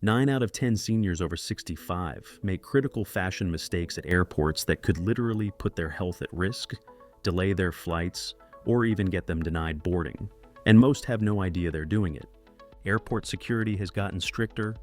9 out of 10 seniors over 65 make critical fashion mistakes at airports that could literally put their health at risk, delay their flights, or even get them denied boarding. And most have no idea they're doing it. Airport security has gotten stricter,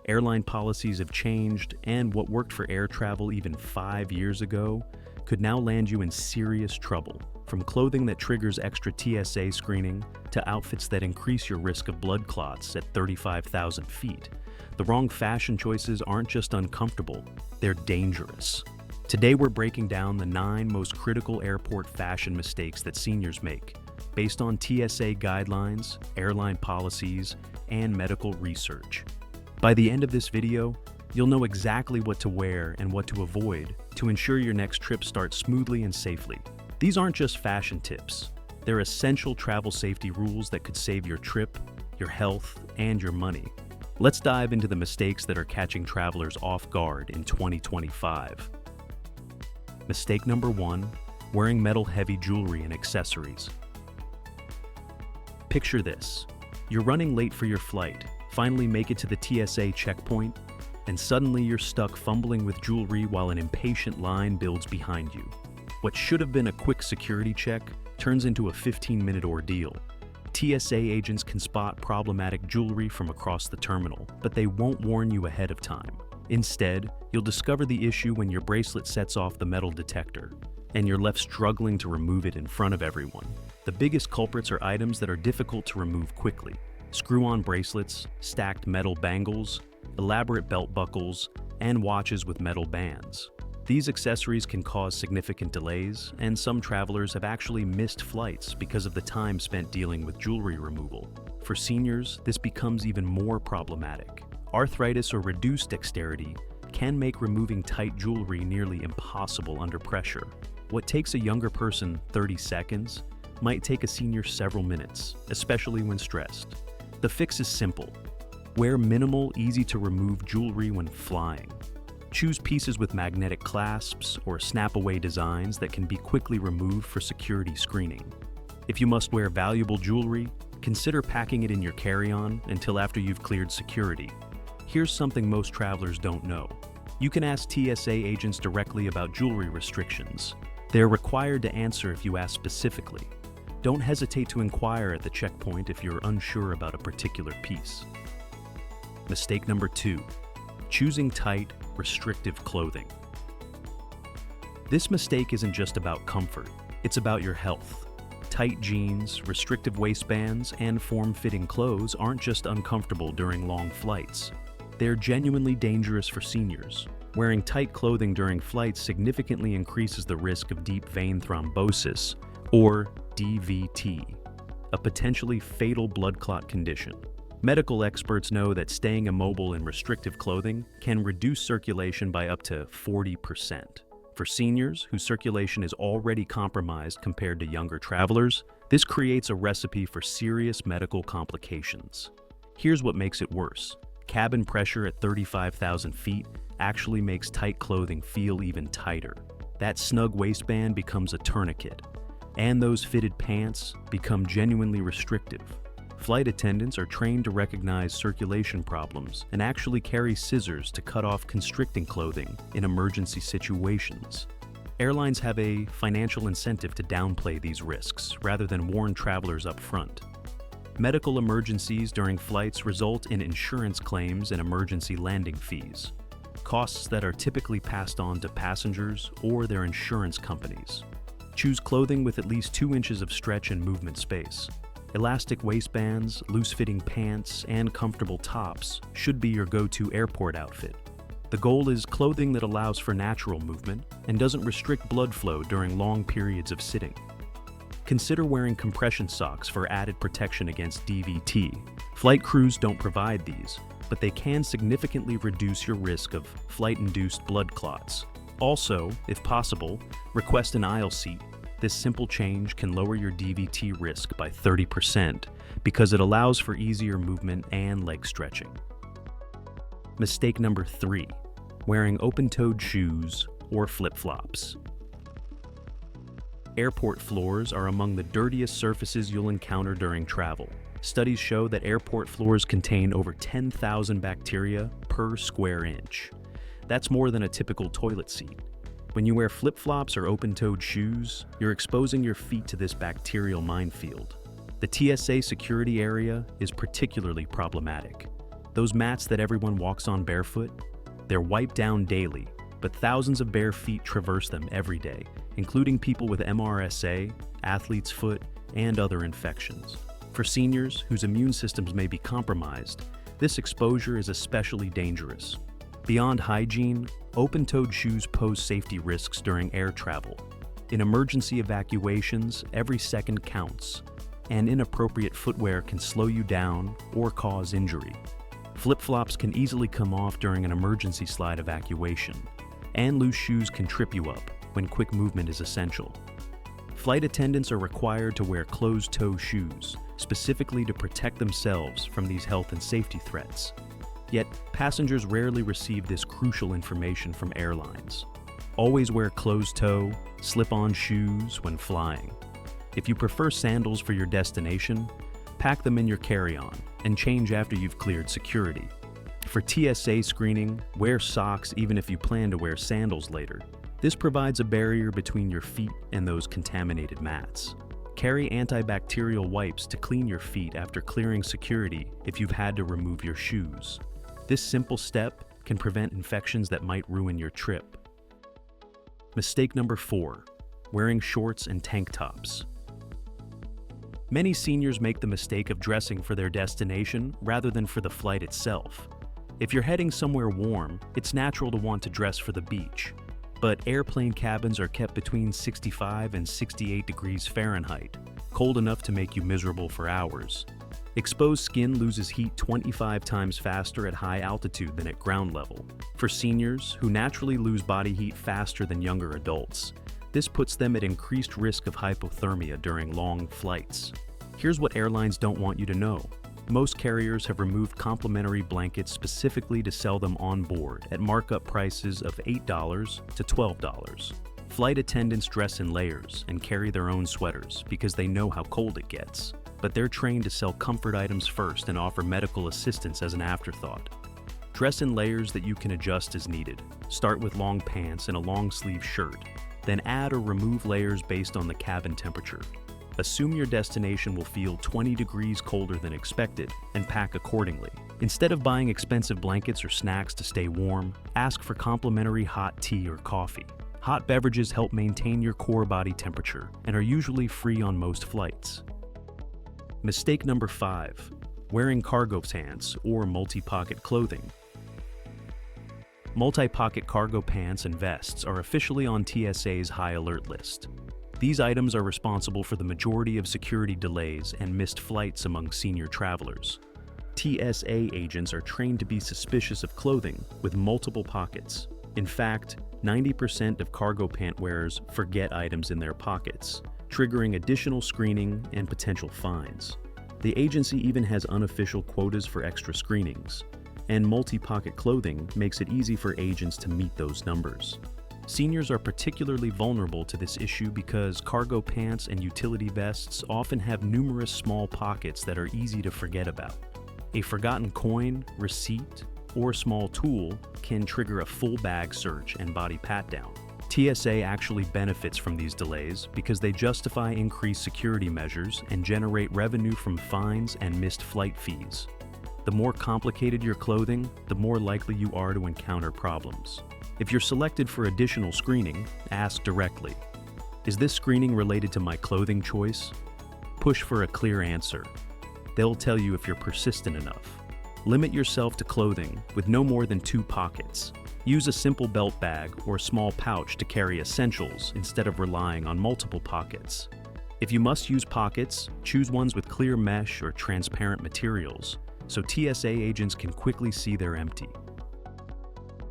airline policies have changed, and what worked for air travel even 5 years ago could now land you in serious trouble. From clothing that triggers extra TSA screening to outfits that increase your risk of blood clots at 35,000 feet. The wrong fashion choices aren't just uncomfortable, they're dangerous. Today we're breaking down the 9 most critical airport fashion mistakes that seniors make, based on TSA guidelines, airline policies, and medical research. By the end of this video, you'll know exactly what to wear and what to avoid to ensure your next trip starts smoothly and safely. These aren't just fashion tips, they're essential travel safety rules that could save your trip, your health, and your money. Let's dive into the mistakes that are catching travelers off guard in 2025. Mistake number 1, wearing metal-heavy jewelry and accessories. Picture this. You're running late for your flight, finally make it to the TSA checkpoint, and suddenly you're stuck fumbling with jewelry while an impatient line builds behind you. What should have been a quick security check turns into a 15-minute ordeal. TSA agents can spot problematic jewelry from across the terminal, but they won't warn you ahead of time. Instead, you'll discover the issue when your bracelet sets off the metal detector, and you're left struggling to remove it in front of everyone. The biggest culprits are items that are difficult to remove quickly. Screw-on bracelets, stacked metal bangles, elaborate belt buckles, and watches with metal bands. These accessories can cause significant delays, and some travelers have actually missed flights because of the time spent dealing with jewelry removal. For seniors, this becomes even more problematic. Arthritis or reduced dexterity can make removing tight jewelry nearly impossible under pressure. What takes a younger person 30 seconds might take a senior several minutes, especially when stressed. The fix is simple. Wear minimal, easy-to-remove jewelry when flying. Choose pieces with magnetic clasps or snap-away designs that can be quickly removed for security screening. If you must wear valuable jewelry, consider packing it in your carry-on until after you've cleared security. Here's something most travelers don't know. You can ask TSA agents directly about jewelry restrictions. They're required to answer if you ask specifically. Don't hesitate to inquire at the checkpoint if you're unsure about a particular piece. Mistake number 2, choosing tight, restrictive clothing. This mistake isn't just about comfort, it's about your health. Tight jeans, restrictive waistbands, and form-fitting clothes aren't just uncomfortable during long flights. They're genuinely dangerous for seniors. Wearing tight clothing during flights significantly increases the risk of deep vein thrombosis, or DVT, a potentially fatal blood clot condition. Medical experts know that staying immobile in restrictive clothing can reduce circulation by up to 40%. For seniors whose circulation is already compromised compared to younger travelers, this creates a recipe for serious medical complications. Here's what makes it worse. Cabin pressure at 35,000 feet actually makes tight clothing feel even tighter. That snug waistband becomes a tourniquet, and those fitted pants become genuinely restrictive. Flight attendants are trained to recognize circulation problems and actually carry scissors to cut off constricting clothing in emergency situations. Airlines have a financial incentive to downplay these risks rather than warn travelers up front. Medical emergencies during flights result in insurance claims and emergency landing fees, costs that are typically passed on to passengers or their insurance companies. Choose clothing with at least 2 inches of stretch and movement space. Elastic waistbands, loose-fitting pants, and comfortable tops should be your go-to airport outfit. The goal is clothing that allows for natural movement and doesn't restrict blood flow during long periods of sitting. Consider wearing compression socks for added protection against DVT. Flight crews don't provide these, but they can significantly reduce your risk of flight-induced blood clots. Also, if possible, request an aisle seat. This simple change can lower your DVT risk by 30% because it allows for easier movement and leg stretching. Mistake number 3, wearing open-toed shoes or flip-flops. Airport floors are among the dirtiest surfaces you'll encounter during travel. Studies show that airport floors contain over 10,000 bacteria per square inch. That's more than a typical toilet seat. When you wear flip-flops or open-toed shoes, you're exposing your feet to this bacterial minefield. The TSA security area is particularly problematic. Those mats that everyone walks on barefoot, they're wiped down daily, but thousands of bare feet traverse them every day, including people with MRSA, athlete's foot, and other infections. For seniors whose immune systems may be compromised, this exposure is especially dangerous. Beyond hygiene, open-toed shoes pose safety risks during air travel. In emergency evacuations, every second counts, and inappropriate footwear can slow you down or cause injury. Flip-flops can easily come off during an emergency slide evacuation, and loose shoes can trip you up when quick movement is essential. Flight attendants are required to wear closed-toe shoes, specifically to protect themselves from these health and safety threats. Yet, passengers rarely receive this crucial information from airlines. Always wear closed-toe, slip-on shoes when flying. If you prefer sandals for your destination, pack them in your carry-on and change after you've cleared security. For TSA screening, wear socks even if you plan to wear sandals later. This provides a barrier between your feet and those contaminated mats. Carry antibacterial wipes to clean your feet after clearing security if you've had to remove your shoes. This simple step can prevent infections that might ruin your trip. Mistake number 4, wearing shorts and tank tops. Many seniors make the mistake of dressing for their destination rather than for the flight itself. If you're heading somewhere warm, it's natural to want to dress for the beach. But airplane cabins are kept between 65 and 68 degrees Fahrenheit, cold enough to make you miserable for hours. Exposed skin loses heat 25 times faster at high altitude than at ground level. For seniors, who naturally lose body heat faster than younger adults, this puts them at increased risk of hypothermia during long flights. Here's what airlines don't want you to know. Most carriers have removed complimentary blankets specifically to sell them on board at markup prices of $8 to $12. Flight attendants dress in layers and carry their own sweaters because they know how cold it gets, but they're trained to sell comfort items first and offer medical assistance as an afterthought. Dress in layers that you can adjust as needed. Start with long pants and a long-sleeve shirt, then add or remove layers based on the cabin temperature. Assume your destination will feel 20 degrees colder than expected and pack accordingly. Instead of buying expensive blankets or snacks to stay warm, ask for complimentary hot tea or coffee. Hot beverages help maintain your core body temperature and are usually free on most flights. Mistake number 5, wearing cargo pants or multi-pocket clothing. Multi-pocket cargo pants and vests are officially on TSA's high alert list. These items are responsible for the majority of security delays and missed flights among senior travelers. TSA agents are trained to be suspicious of clothing with multiple pockets. In fact, 90% of cargo pant wearers forget items in their pockets, triggering additional screening and potential fines. The agency even has unofficial quotas for extra screenings, and multi-pocket clothing makes it easy for agents to meet those numbers. Seniors are particularly vulnerable to this issue because cargo pants and utility vests often have numerous small pockets that are easy to forget about. A forgotten coin, receipt, or small tool can trigger a full bag search and body pat-down. TSA actually benefits from these delays because they justify increased security measures and generate revenue from fines and missed flight fees. The more complicated your clothing, the more likely you are to encounter problems. If you're selected for additional screening, ask directly. Is this screening related to my clothing choice? Push for a clear answer. They'll tell you if you're persistent enough. Limit yourself to clothing with no more than 2 pockets. Use a simple belt bag or small pouch to carry essentials instead of relying on multiple pockets. If you must use pockets, choose ones with clear mesh or transparent materials, so TSA agents can quickly see they're empty.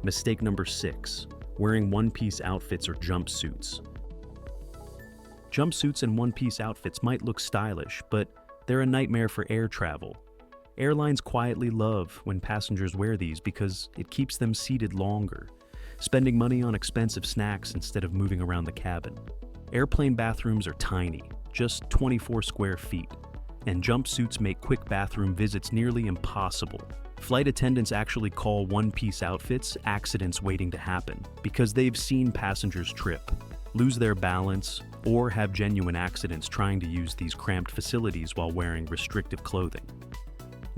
Mistake number 6, wearing one-piece outfits or jumpsuits. Jumpsuits and one-piece outfits might look stylish, but they're a nightmare for air travel. Airlines quietly love when passengers wear these because it keeps them seated longer, spending money on expensive snacks instead of moving around the cabin. Airplane bathrooms are tiny, just 24 square feet, and jumpsuits make quick bathroom visits nearly impossible. Flight attendants actually call one-piece outfits accidents waiting to happen because they've seen passengers trip, lose their balance, or have genuine accidents trying to use these cramped facilities while wearing restrictive clothing.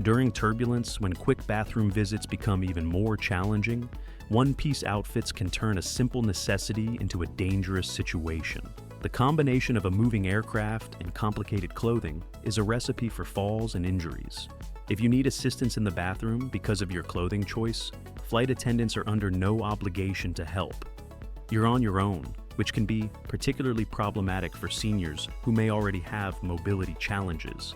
During turbulence, when quick bathroom visits become even more challenging, one-piece outfits can turn a simple necessity into a dangerous situation. The combination of a moving aircraft and complicated clothing is a recipe for falls and injuries. If you need assistance in the bathroom because of your clothing choice, flight attendants are under no obligation to help. You're on your own, which can be particularly problematic for seniors who may already have mobility challenges.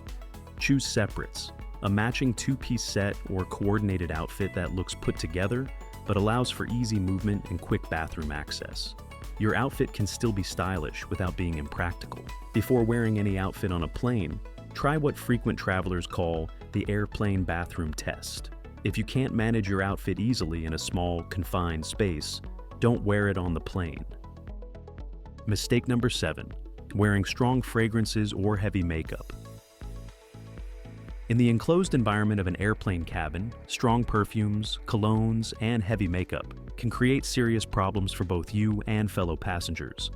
Choose separates, a matching two-piece set or coordinated outfit that looks put together but allows for easy movement and quick bathroom access. Your outfit can still be stylish without being impractical. Before wearing any outfit on a plane, try what frequent travelers call the airplane bathroom test. If you can't manage your outfit easily in a small, confined space, don't wear it on the plane. Mistake number 7, wearing strong fragrances or heavy makeup. In the enclosed environment of an airplane cabin, strong perfumes, colognes, and heavy makeup can create serious problems for both you and fellow passengers.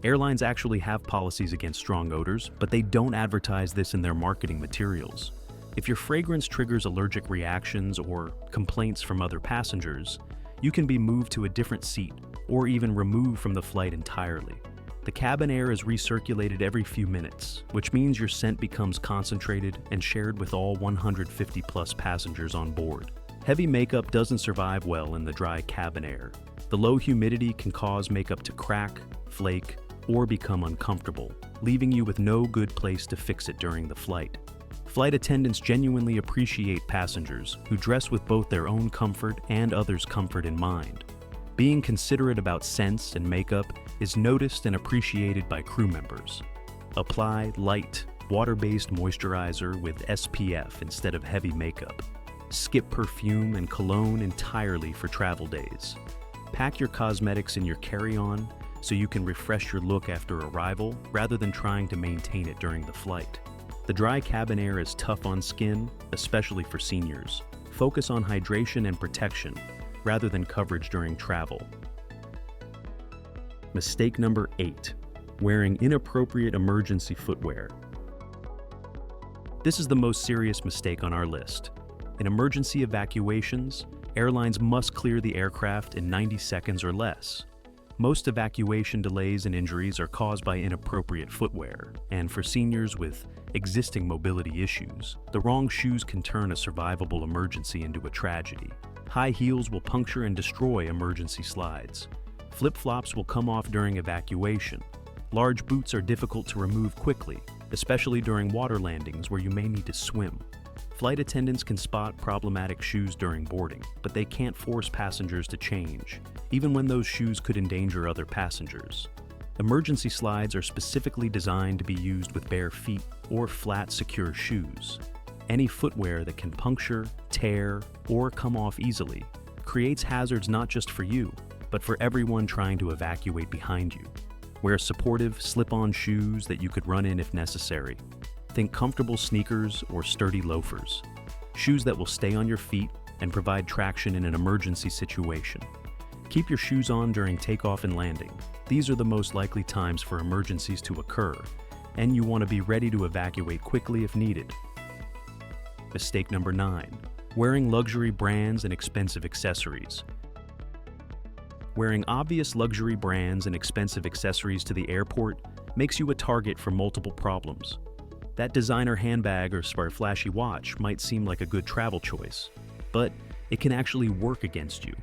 Airlines actually have policies against strong odors, but they don't advertise this in their marketing materials. If your fragrance triggers allergic reactions or complaints from other passengers, you can be moved to a different seat or even removed from the flight entirely. The cabin air is recirculated every few minutes, which means your scent becomes concentrated and shared with all 150+ passengers on board. Heavy makeup doesn't survive well in the dry cabin air. The low humidity can cause makeup to crack, flake, or become uncomfortable, leaving you with no good place to fix it during the flight. Flight attendants genuinely appreciate passengers who dress with both their own comfort and others' comfort in mind. Being considerate about scents and makeup is noticed and appreciated by crew members. Apply light, water-based moisturizer with SPF instead of heavy makeup. Skip perfume and cologne entirely for travel days. Pack your cosmetics in your carry-on so you can refresh your look after arrival rather than trying to maintain it during the flight. The dry cabin air is tough on skin, especially for seniors. Focus on hydration and protection rather than coverage during travel. Mistake number 8, wearing inappropriate emergency footwear. This is the most serious mistake on our list. In emergency evacuations, airlines must clear the aircraft in 90 seconds or less. Most evacuation delays and injuries are caused by inappropriate footwear, and for seniors with existing mobility issues, the wrong shoes can turn a survivable emergency into a tragedy. High heels will puncture and destroy emergency slides. Flip-flops will come off during evacuation. Large boots are difficult to remove quickly, especially during water landings where you may need to swim. Flight attendants can spot problematic shoes during boarding, but they can't force passengers to change, even when those shoes could endanger other passengers. Emergency slides are specifically designed to be used with bare feet or flat, secure shoes. Any footwear that can puncture, tear, or come off easily creates hazards not just for you, but for everyone trying to evacuate behind you. Wear supportive, slip-on shoes that you could run in if necessary. Think comfortable sneakers or sturdy loafers. Shoes that will stay on your feet and provide traction in an emergency situation. Keep your shoes on during takeoff and landing. These are the most likely times for emergencies to occur, and you want to be ready to evacuate quickly if needed. Mistake number 9, wearing luxury brands and expensive accessories. Wearing obvious luxury brands and expensive accessories to the airport makes you a target for multiple problems. That designer handbag or flashy watch might seem like a good travel choice, but it can actually work against you.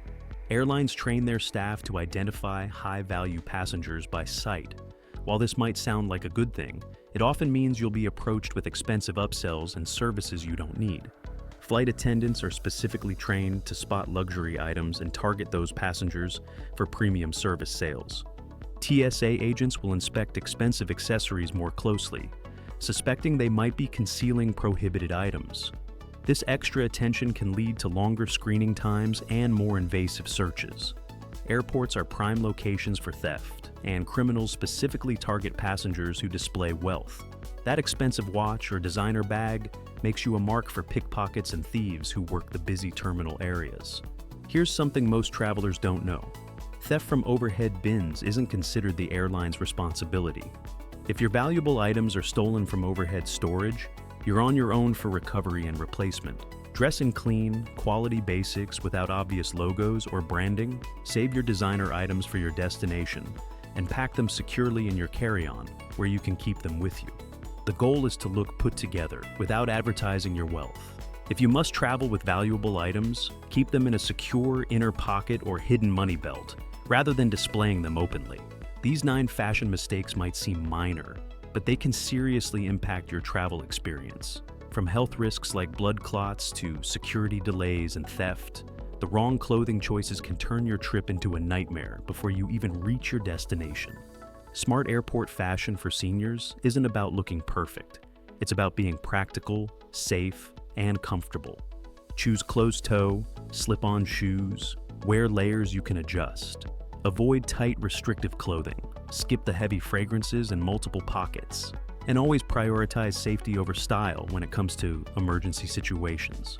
Airlines train their staff to identify high-value passengers by sight. While this might sound like a good thing, it often means you'll be approached with expensive upsells and services you don't need. Flight attendants are specifically trained to spot luxury items and target those passengers for premium service sales. TSA agents will inspect expensive accessories more closely, suspecting they might be concealing prohibited items. This extra attention can lead to longer screening times and more invasive searches. Airports are prime locations for theft, and criminals specifically target passengers who display wealth. That expensive watch or designer bag makes you a mark for pickpockets and thieves who work the busy terminal areas. Here's something most travelers don't know. Theft from overhead bins isn't considered the airline's responsibility. If your valuable items are stolen from overhead storage, you're on your own for recovery and replacement. Dress in clean, quality basics without obvious logos or branding, save your designer items for your destination, and pack them securely in your carry-on, where you can keep them with you. The goal is to look put together, without advertising your wealth. If you must travel with valuable items, keep them in a secure inner pocket or hidden money belt, rather than displaying them openly. These 9 fashion mistakes might seem minor, but they can seriously impact your travel experience. From health risks like blood clots to security delays and theft, the wrong clothing choices can turn your trip into a nightmare before you even reach your destination. Smart airport fashion for seniors isn't about looking perfect. It's about being practical, safe, and comfortable. Choose closed-toe, slip-on shoes, wear layers you can adjust. Avoid tight, restrictive clothing. Skip the heavy fragrances and multiple pockets. And always prioritize safety over style when it comes to emergency situations.